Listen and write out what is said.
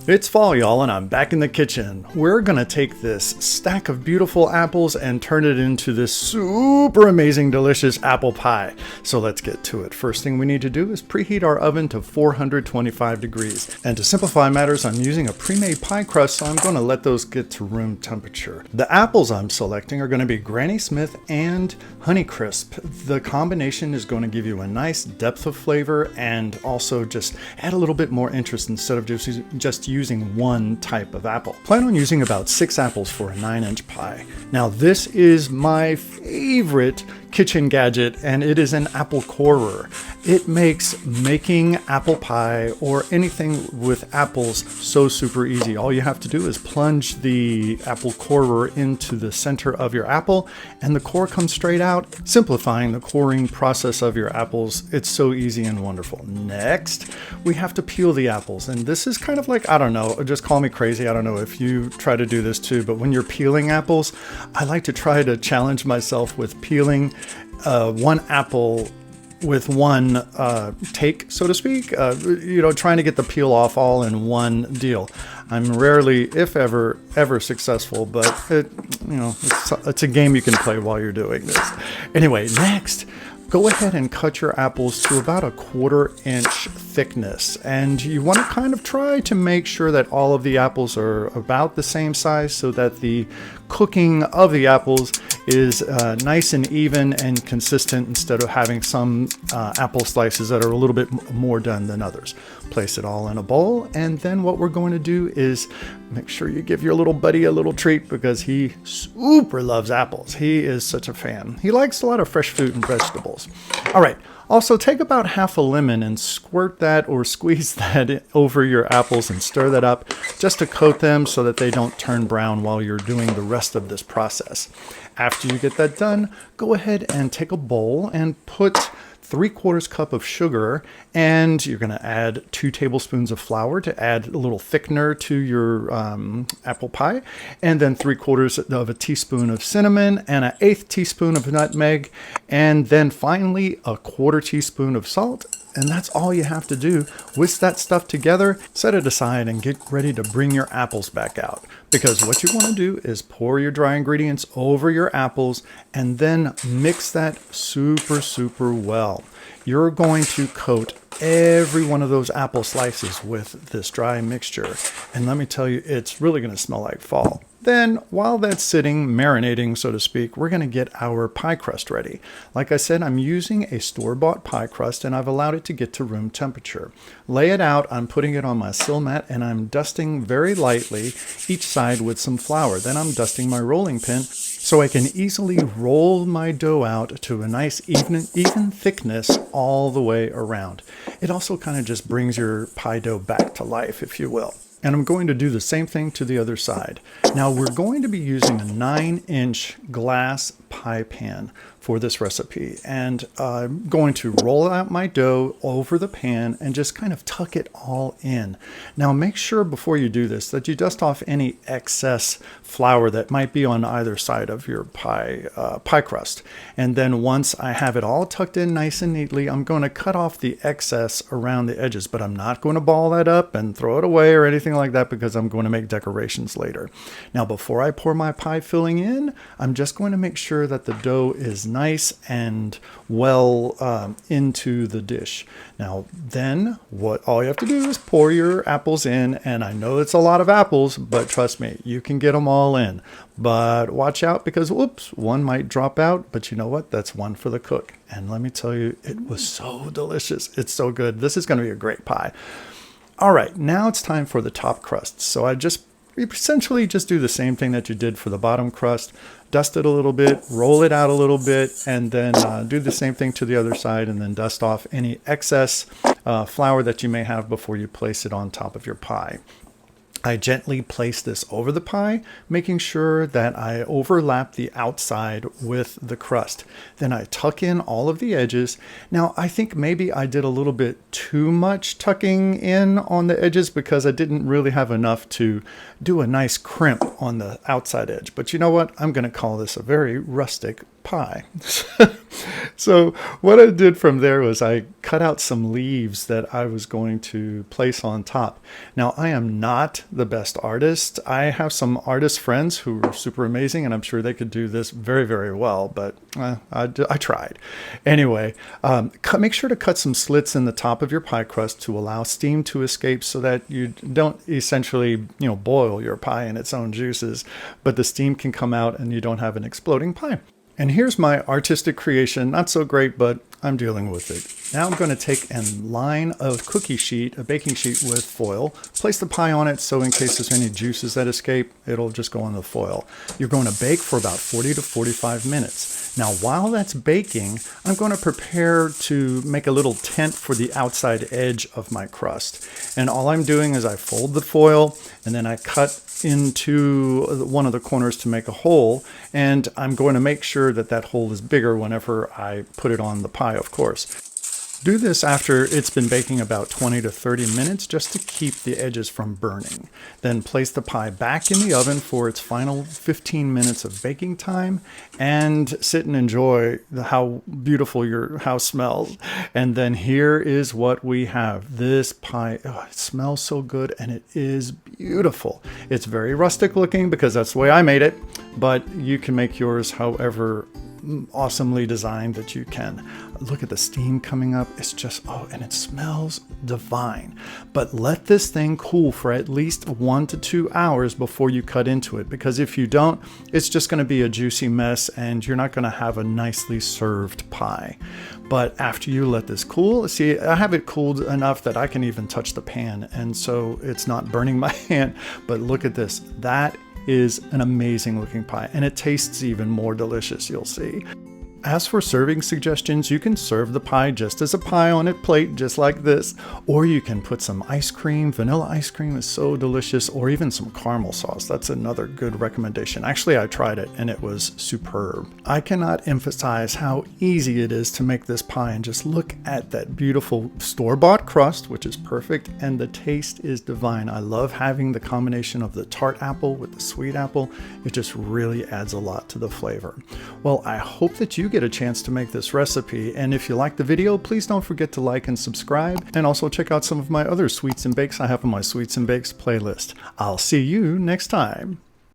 It's fall, y'all, and I'm back in the kitchen. We're gonna take this stack of beautiful apples and turn it into this super amazing, delicious apple pie. So let's get to it. First thing we need to do is preheat our oven to 425 degrees. And to simplify matters, I'm using a pre-made pie crust, so I'm gonna let those get to room temperature. The apples I'm selecting are gonna be Granny Smith and Honeycrisp. The combination is gonna give you a nice depth of flavor and also just add a little bit more interest instead of just using one type of apple. Plan on using about 6 apples for a 9-inch pie. Now this is my favorite kitchen gadget, and it is an apple corer. It makes making apple pie or anything with apples so super easy. All you have to do is plunge the apple corer into the center of your apple and the core comes straight out, simplifying the coring process of your apples. It's so easy and wonderful. Next, we have to peel the apples, and this is kind of like, I don't know, just call me crazy. I don't know if you try to do this too, but when you're peeling apples, I like to try to challenge myself with peeling one apple with one take, so to speak, trying to get the peel off all in one deal. I'm rarely, if ever successful, but it's a game you can play while you're doing this. Anyway, next, go ahead and cut your apples to about a 1/4 inch thickness. And you want to kind of try to make sure that all of the apples are about the same size so that the cooking of the apples is nice and even and consistent instead of having some apple slices that are a little bit more done than others. Place it all in a bowl, and then what we're going to do is make sure you give your little buddy a little treat because he super loves apples. He is such a fan. He likes a lot of fresh fruit and vegetables. All right. Also, take about half a lemon and squirt that or squeeze that over your apples and stir that up just to coat them so that they don't turn brown while you're doing the rest of this process. After you get that done, go ahead and take a bowl and put 3/4 cup of sugar, and you're going to add 2 tablespoons of flour to add a little thickener to your apple pie, and then 3/4 of a teaspoon of cinnamon and an 1/8 teaspoon of nutmeg, and then finally a 1/4 teaspoon of salt. And that's all you have to do. Whisk that stuff together, set it aside, and get ready to bring your apples back out. Because what you want to do is pour your dry ingredients over your apples and then mix that super well. You're going to coat every one of those apple slices with this dry mixture. And let me tell you, it's really going to smell like fall. Then, while that's sitting, marinating, so to speak, we're going to get our pie crust ready. Like I said, I'm using a store-bought pie crust, and I've allowed it to get to room temperature. Lay it out, I'm putting it on my sill mat, and I'm dusting very lightly each side with some flour. Then I'm dusting my rolling pin so I can easily roll my dough out to a nice even thickness all the way around. It also kind of just brings your pie dough back to life, if you will. And I'm going to do the same thing to the other side. Now we're going to be using a 9-inch glass pie pan for this recipe. And I'm going to roll out my dough over the pan and just kind of tuck it all in. Now make sure before you do this that you dust off any excess flour that might be on either side of your pie crust. And then once I have it all tucked in nice and neatly, I'm going to cut off the excess around the edges, but I'm not going to ball that up and throw it away or anything like that because I'm going to make decorations later. Now before I pour my pie filling in, I'm just going to make sure that the dough is nice and well into the dish. Now then, all you have to do is pour your apples in, and I know it's a lot of apples, but trust me, you can get them all in. But watch out because, whoops, one might drop out, but you know what? That's one for the cook. And let me tell you, it was so delicious. It's so good. This is going to be a great pie. All right, now it's time for the top crust. So you essentially just do the same thing that you did for the bottom crust. Dust it a little bit, roll it out a little bit, and then do the same thing to the other side, and then dust off any excess flour that you may have before you place it on top of your pie. I gently place this over the pie, making sure that I overlap the outside with the crust. Then I tuck in all of the edges. Now, I think maybe I did a little bit too much tucking in on the edges because I didn't really have enough to do a nice crimp on the outside edge. But you know what? I'm going to call this a very rustic pie. So what I did from there was I cut out some leaves that I was going to place on top. Now, I am not the best artist. I have some artist friends who are super amazing, and I'm sure they could do this very, very well, but I tried. Anyway, make sure to cut some slits in the top of your pie crust to allow steam to escape so that you don't essentially, boil your pie in its own juices, but the steam can come out and you don't have an exploding pie. And here's my artistic creation. Not so great, but I'm dealing with it. Now I'm going to take a line of cookie sheet, a baking sheet with foil, place the pie on it so in case there's any juices that escape, it'll just go on the foil. You're going to bake for about 40 to 45 minutes. Now while that's baking, I'm going to prepare to make a little tent for the outside edge of my crust. And all I'm doing is I fold the foil and then I cut into one of the corners to make a hole, and I'm going to make sure that that hole is bigger whenever I put it on the pie, of course. Do this after it's been baking about 20 to 30 minutes just to keep the edges from burning. Then place the pie back in the oven for its final 15 minutes of baking time and sit and enjoy how beautiful your house smells. And then here is what we have. This pie, it smells so good and it is beautiful. It's very rustic looking because that's the way I made it, but you can make yours however awesomely designed that you can. Look at the steam coming up. It's just, and it smells divine. But let this thing cool for at least 1 to 2 hours before you cut into it, because if you don't, it's just going to be a juicy mess and you're not going to have a nicely served pie. But after you let this cool, see, I have it cooled enough that I can even touch the pan, and so it's not burning my hand. But look at this. That is an amazing looking pie, and it tastes even more delicious, you'll see. As for serving suggestions, you can serve the pie just as a pie on a plate, just like this, or you can put some ice cream. Vanilla ice cream is so delicious, or even some caramel sauce. That's another good recommendation. Actually, I tried it and it was superb. I cannot emphasize how easy it is to make this pie, and just look at that beautiful store-bought crust, which is perfect, and the taste is divine. I love having the combination of the tart apple with the sweet apple. It just really adds a lot to the flavor. Well, I hope that you get a chance to make this recipe, and if you like the video, please don't forget to like and subscribe, and also check out some of my other sweets and bakes I have on my Sweets and Bakes playlist. I'll see you next time.